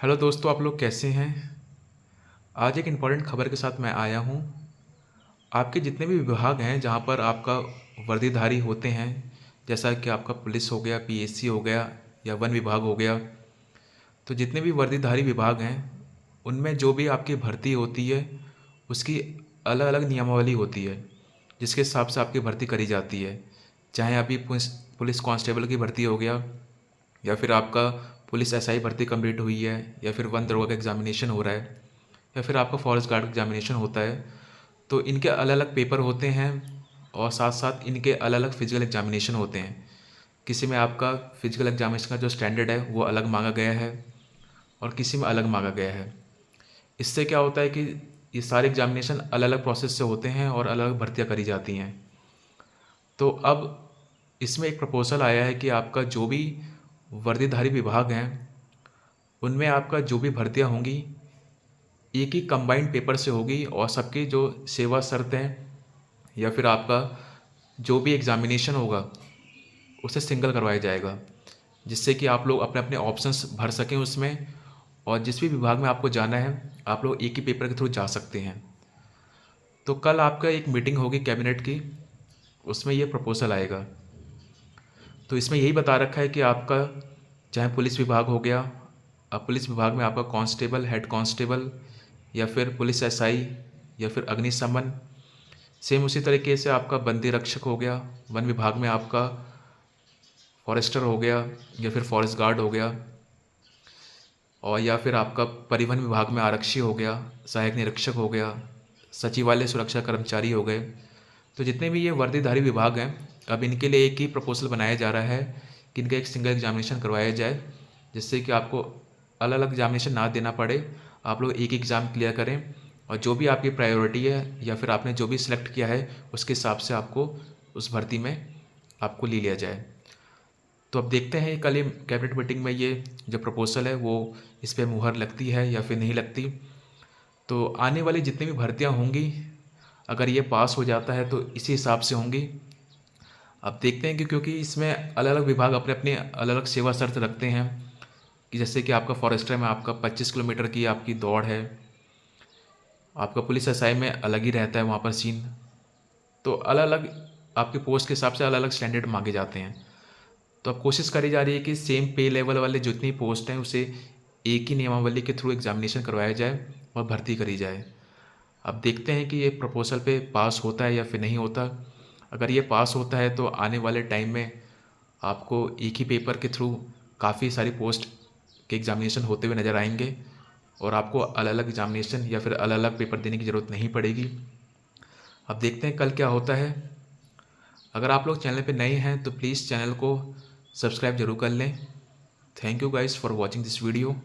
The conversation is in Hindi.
हेलो दोस्तों, आप लोग कैसे हैं। आज एक इम्पॉर्टेंट खबर के साथ मैं आया हूँ। आपके जितने भी विभाग हैं जहाँ पर आपका वर्दीधारी होते हैं, जैसा कि आपका पुलिस हो गया, पीएससी हो गया या वन विभाग हो गया, तो जितने भी वर्दीधारी विभाग हैं उनमें जो भी आपकी भर्ती होती है उसकी अलग अलग नियमावली होती है, जिसके हिसाब से आपकी भर्ती करी जाती है। चाहे अभी पुलिस पुलिस कांस्टेबल की भर्ती हो गया, या फिर आपका पुलिस एसआई भर्ती कंप्लीट हुई है, या फिर वन दरोगा का एग्जामिनेशन हो रहा है, या फिर आपका फॉरेस्ट गार्ड एग्जामिनेशन होता है। तो इनके अलग अलग पेपर होते हैं और साथ साथ इनके अलग अलग फिजिकल एग्जामिनेशन होते हैं। किसी में आपका फिजिकल एग्जामिनेशन का जो स्टैंडर्ड है वो अलग मांगा गया है और किसी में अलग मांगा गया है। इससे क्या होता है कि ये सारे एग्जामिनेशन अलग अलग प्रोसेस से होते हैं और अलग अलग भर्तियाँ करी जाती हैं। तो अब इसमें एक प्रपोजल आया है कि आपका जो भी वर्दीधारी विभाग हैं उनमें आपका जो भी भर्तियाँ होंगी एक ही कंबाइंड पेपर से होगी, और सबकी जो सेवा शर्त हैं या फिर आपका जो भी एग्ज़ामिनेशन होगा उसे सिंगल करवाया जाएगा, जिससे कि आप लोग अपने अपने ऑप्शंस भर सकें उसमें, और जिस भी विभाग में आपको जाना है आप लोग एक ही पेपर के थ्रू जा सकते हैं। तो कल आपका एक मीटिंग होगी कैबिनेट की, उसमें ये प्रपोजल आएगा। तो इसमें यही बता रखा है कि आपका चाहे पुलिस विभाग हो गया, अब पुलिस विभाग में आपका कांस्टेबल, हेड कांस्टेबल, या फिर पुलिस एसआई, या फिर अग्निशमन, सेम उसी तरीके से आपका बंदी रक्षक हो गया, वन विभाग में आपका फॉरेस्टर हो गया या फिर फॉरेस्ट गार्ड हो गया, और या फिर आपका परिवहन विभाग में आरक्षी हो गया, सहायक निरीक्षक हो गया, सचिवालय सुरक्षा कर्मचारी हो गए। तो जितने भी ये वर्दीधारी विभाग हैं, अब इनके लिए एक ही प्रपोजल बनाया जा रहा है कि इनका एक सिंगल एग्जामिनेशन करवाया जाए, जिससे कि आपको अलग अलग एग्जामिनेशन ना देना पड़े, आप लोग एक ही एग्ज़ाम क्लियर करें, और जो भी आपकी प्रायोरिटी है या फिर आपने जो भी सिलेक्ट किया है उसके हिसाब से आपको उस भर्ती में आपको ले लिया जाए। तो अब देखते हैं कल ये कैबिनेट मीटिंग में ये जो प्रपोजल है वो इस पर मुहर लगती है या फिर नहीं लगती। तो आने वाली जितनी भी भर्तियां होंगी, अगर ये पास हो जाता है तो इसी हिसाब से होंगी। अब देखते हैं कि क्योंकि इसमें अलग अलग विभाग अपने अपने अलग अलग सेवा शर्त रखते हैं, कि जैसे कि आपका फॉरेस्टर में आपका 25 किलोमीटर की आपकी दौड़ है, आपका पुलिस एसआई में अलग ही रहता है वहाँ पर सीन। तो अलग अलग आपके पोस्ट के हिसाब से अलग अलग स्टैंडर्ड मांगे जाते हैं। तो अब कोशिश करी जा रही है कि सेम पे लेवल वाले जितनी पोस्ट हैं उसे एक ही नियमावली के थ्रू एग्जामिनेशन करवाया जाए और भर्ती करी जाए। अब देखते हैं कि ये प्रपोजल पे पास होता है या फिर नहीं होता। अगर ये पास होता है तो आने वाले टाइम में आपको एक ही पेपर के थ्रू काफ़ी सारी पोस्ट के एग्जामिनेशन होते हुए नज़र आएंगे, और आपको अलग अलग एग्जामिनेशन या फिर अलग अलग पेपर देने की ज़रूरत नहीं पड़ेगी। अब देखते हैं कल क्या होता है। अगर आप लोग चैनल पे नए हैं तो प्लीज़ चैनल को सब्सक्राइब जरूर कर लें। Thank you guys for watching this video.